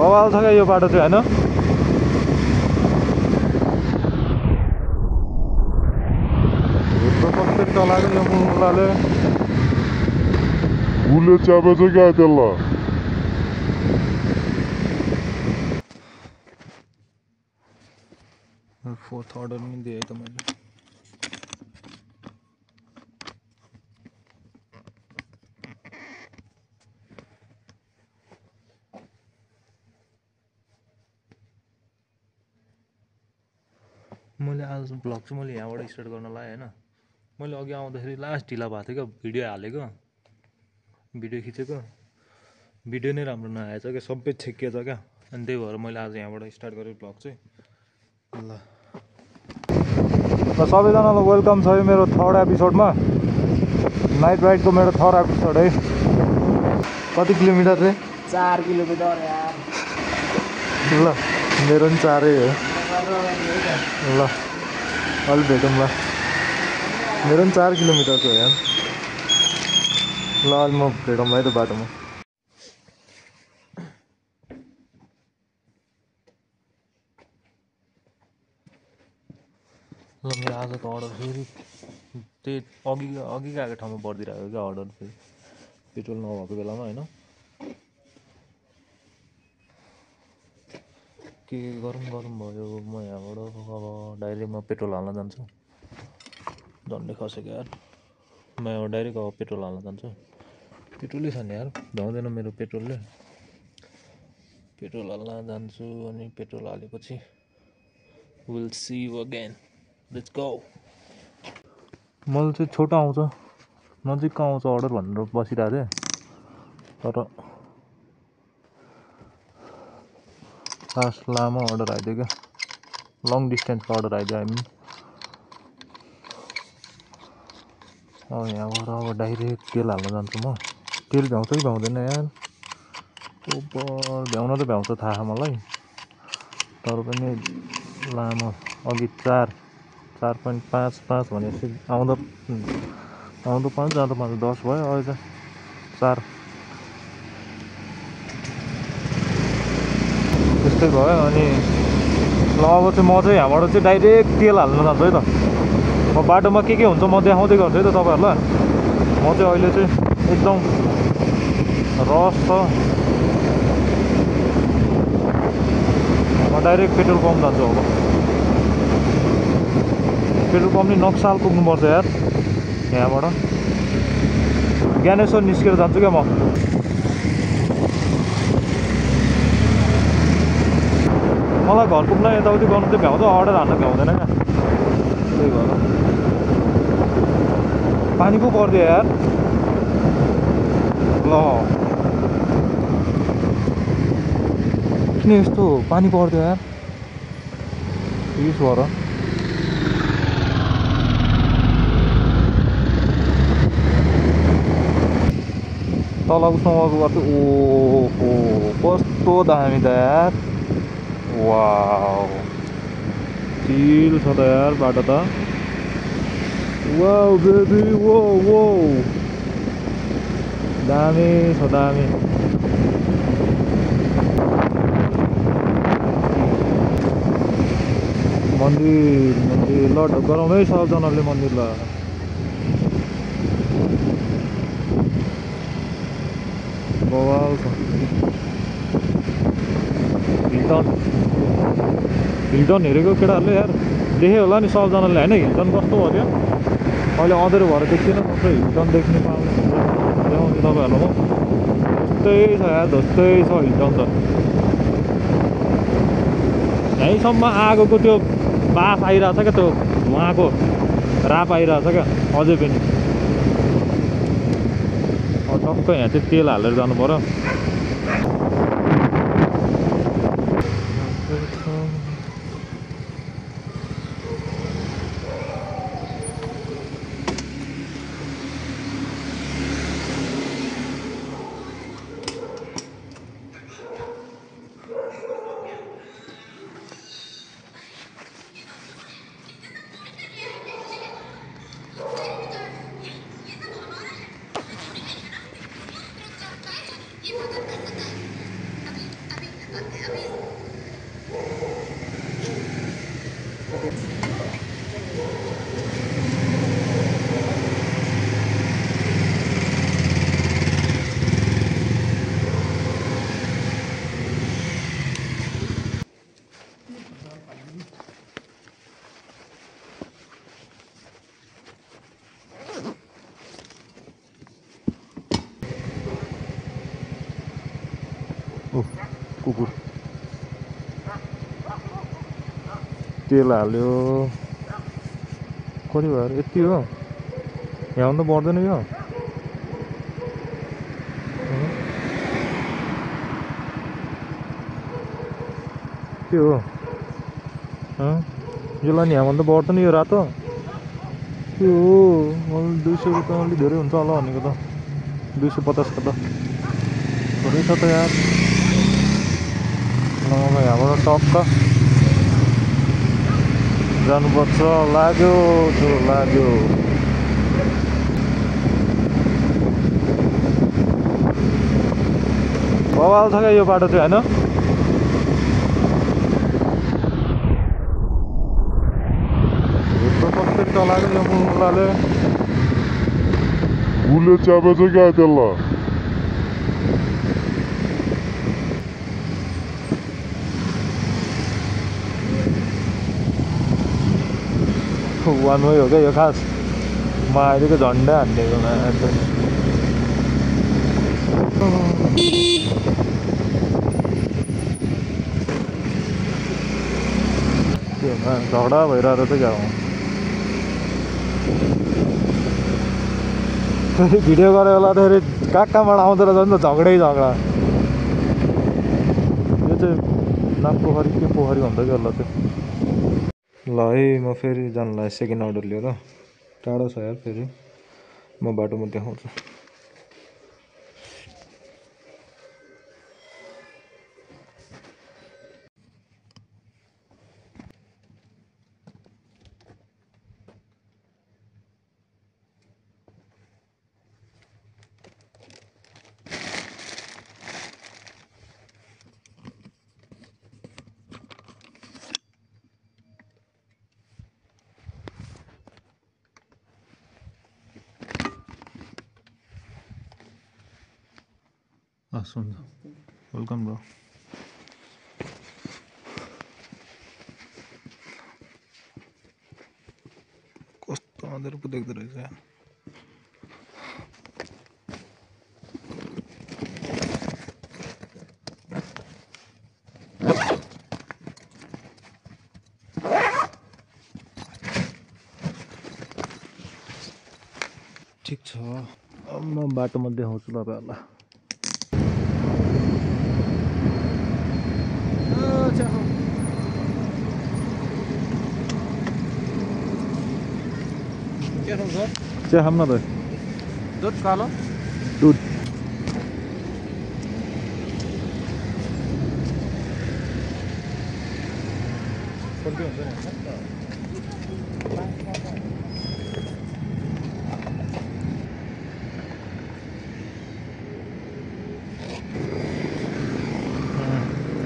बवाल छ क्या यो बाटो चाहिँ हैन। कस्तो चलाएको यो मुलाले उसले च्यापेछ क्या त्यसलाई। फोर्थ अर्डर पनि दिएँ त मैले। मैले आज ब्लग चाहिँ मैले यहाँबाट स्टार्ट गर्न लाएँ हैन। मैले अघि आउँदाखेरि लास्ट ढिला भएको थियो क्या भिडियो हालेको, भिडियो खिचेको, भिडियो नै राम्रो नआएछ क्या, सबै छेकिएछ क्या। अनि त्यही भएर मैले आज यहाँबाट स्टार्ट गरेँ ब्लग चाहिँ। ल सबैजनालाई वेलकम छ यो मेरो थर्ड एपिसोडमा, नाइट राइडको मेरो थर्ड एपिसोड है। कति किलोमिटर रे? 4 किलोमिटर यार। ल मेरो पनि 4 हो। ल अलि भेटौँ ल, मेरो पनि 4 किलोमिटरको हो यार। ल अलि म भेटौँ है त बाटोमा। ल मेरो आजको अर्डर फेरि त्यही अघि गएको ठाउँमा बढिदिरहेको क्या अर्डर, फेरि पेट्रोल नभएको बेलामा होइन। के गरौँ भयो। म यहाँबाट अब डाइरेक्ट म पेट्रोल हाल्न जान्छु। झन्डै खसेको यार, म यहाँ डाइरेक्ट अब पेट्रोल हाल्न जान्छु। पेट्रोलै छैन यार, भ्याउँदैन मेरो पेट्रोलले। पेट्रोल हाल्न जान्छु अनि पेट्रोल हालेपछि will see you again. Let's go. मैले चाहिँ छोटो आउँछ नजिकको आउँछ अर्डर भनेर बसिरहेको थिएँ, तर लास्ट लामो अर्डर आइदियो क्या, लङ डिस्टेन्सको अर्डर आइदियो। हामी अब यहाँबाट अब डाइरेक्ट तेल हाल्न जान्छु म। तेल भ्याउँछ कि भ्याउँदैन यार, भ्याउन त भ्याउँछ थाहा छ मलाई, तर पनि लामो अघि 4.5 भनेपछि आउँदा 5 जाँदा 5 10 भयो, अहिले त 4 त्यस्तै भयो। अनि ल अब चाहिँ म चाहिँ यहाँबाट चाहिँ डाइरेक्ट तेल हाल्न जान्छु है त। म बाटोमा के हुन्छ म देखाउँदै गर्छु है त तपाईँहरूलाई। म चाहिँ अहिले चाहिँ एकदम रस छ, म डाइरेक्ट पेट्रोल पम्प जान्छु। अब पेट्रोल पम्प नि नक्साल पुग्नुपर्छ यार, यहाँबाट ज्ञानेश्वर निस्केर जान्छु क्या म। मलाई घर पुग्न यताउति गर्नु चाहिँ भ्याउँछ, अर्डर हाल्न भ्याउँदैन क्या, त्यही भएर। पानी पो परिदियो यार। ल किन यस्तो पानी परिदियो यार, पिस भएर। तल उसँग गर्छु। ओहो कस्तो दामी त यार, वाउ चिल छ त यार बाटो त। वाउ बेबी वो दामी छ दामी। मन्दिर ल गराउँ है सबजनाले मन्दिर ल। बवाल छ। हिल्टन हेरेको केटाहरूले यार, देख्यो होला नि सबजनाले होइन, हिल्टन कस्तो भयो अहिले अँधेरो भएर देख्दैन, कस्तो हिल्टन देख्नु पाउने देखाउँछु तपाईँहरूलाई म। जस्तै छ यार, जस्तै छ हिल्टन त। यहीँसम्म आगोको त्यो बाफ आइरहेछ क्या, त्यो धुवाँको राप आइरहेछ क्या अझै पनि। अब टक्क यहाँ चाहिँ तेल हालेर जानु पर्यो। कुकुर तेल हाल्यो कति भयो यति हो यहाँ त बढ्दैन यो के हो यसलाई नि यहाँ त बढ्दैन यो रातो के हो 200 रुपियाँ अलिक धेरै हुन्छ होला भनेको त 250 का त थोरै छ त यार यहाँबाट टक्क जानुपर्छ लाग्यो त्यो लाग्यो बवाल छ क्या यो बाटो चाहिँ होइन कसरी चलाएको यो मुलाले उसले च्यापेछ क्या त्यसलाई वान वे हो क्या यो खास माइलेको झन्डा हानिदिएको झगडा भइरहेको छ क्या फेरि भिडियो गरेको बेला त फेरि कहाँबाट आउँदो रहेछ नि त झगडै झगडा यो चाहिँ नाम पोखरी के पोखरी भन्छ कि होला चाहिँ ल है म फेरि जानलाई सेकेन्ड अर्डर लिएर टाढो छ यार फेरि म बाटोमा देखाउँछु हुन्छ वेलकम ब्रो कस्तो मजाले पो देख्दो रहेछ यार ठिक छ म बाटोमा देखाउँछु तपाईँहरूलाई चिया खाऊँ न त दुध कालो दुध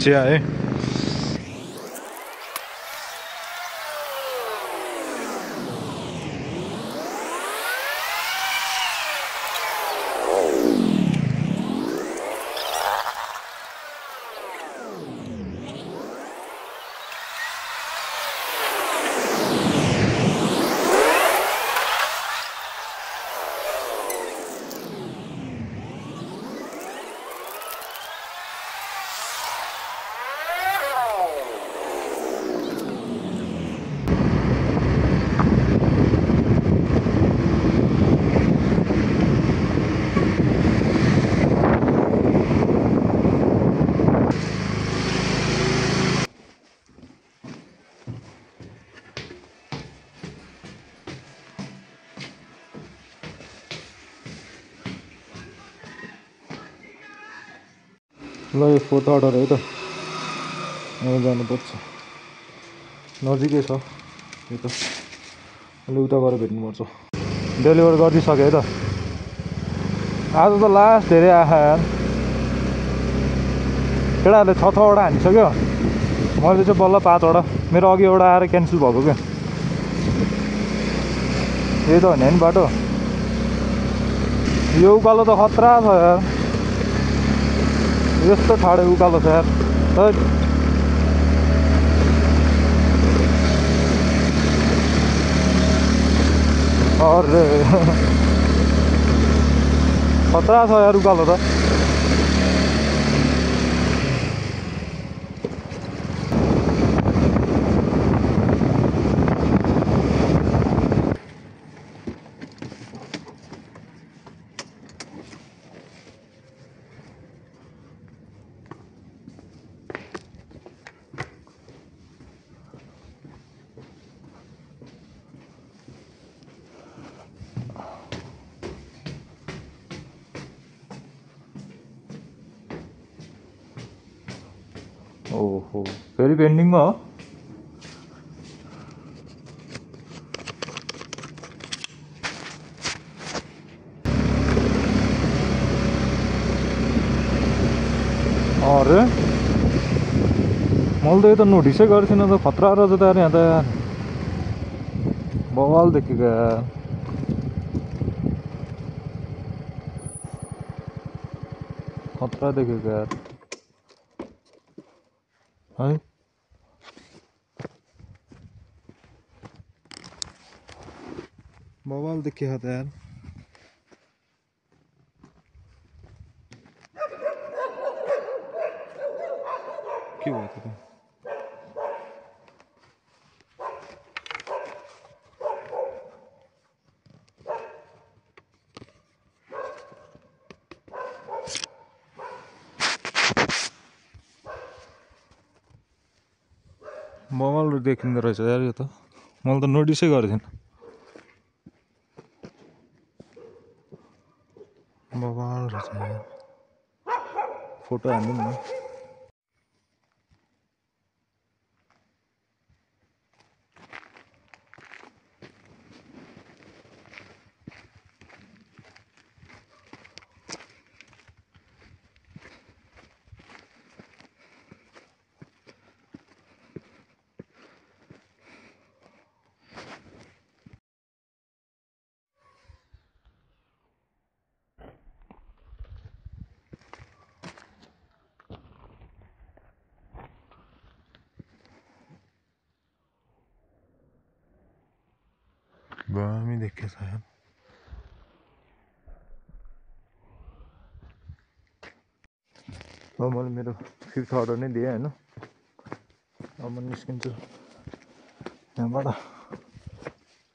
चिया है ल यो फोर्थ अर्डर है त यहाँ जानुपर्छ नजिकै छ यो त अलि उता गएर भेट्नुपर्छ डेलिभर गरिदिइसकेँ है त आज त लास्ट धेरै आखा यार केटाहरूले 6-6वटा हानिसक्यो मैले चाहिँ बल्ल 5वटा मेरो अघि एउटा आएर क्यान्सल भएको क्या यही त होइन नि बाटो यो उकालो त खतरा छ यार यस्तो ठाडो उकालो छ यार अरे खतरा छ यार उकालो त ओहो फेरि पेन्डिङमा हो अरे मैले त यो त नोटिसै गरेको थिइनँ त खतरा रहेछ त यार यहाँ त यार बवाल देखेको यार खतरा देखेको यार है बवाल देखिएको त यार के भयो त बवाल देखिँदो रहेछ यार यो त मैले त नोटिसै गरेको थिइनँ बवाल रहेछ यार फोटो हाल्नु न दामी देखेको छ यार अब मैले मेरो 5th अर्डर नै दिएँ होइन अब म निस्किन्छु यहाँबाट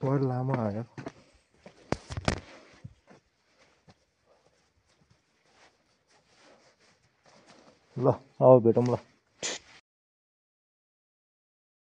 बहुत लामो आयो ल अब भेटौँ ल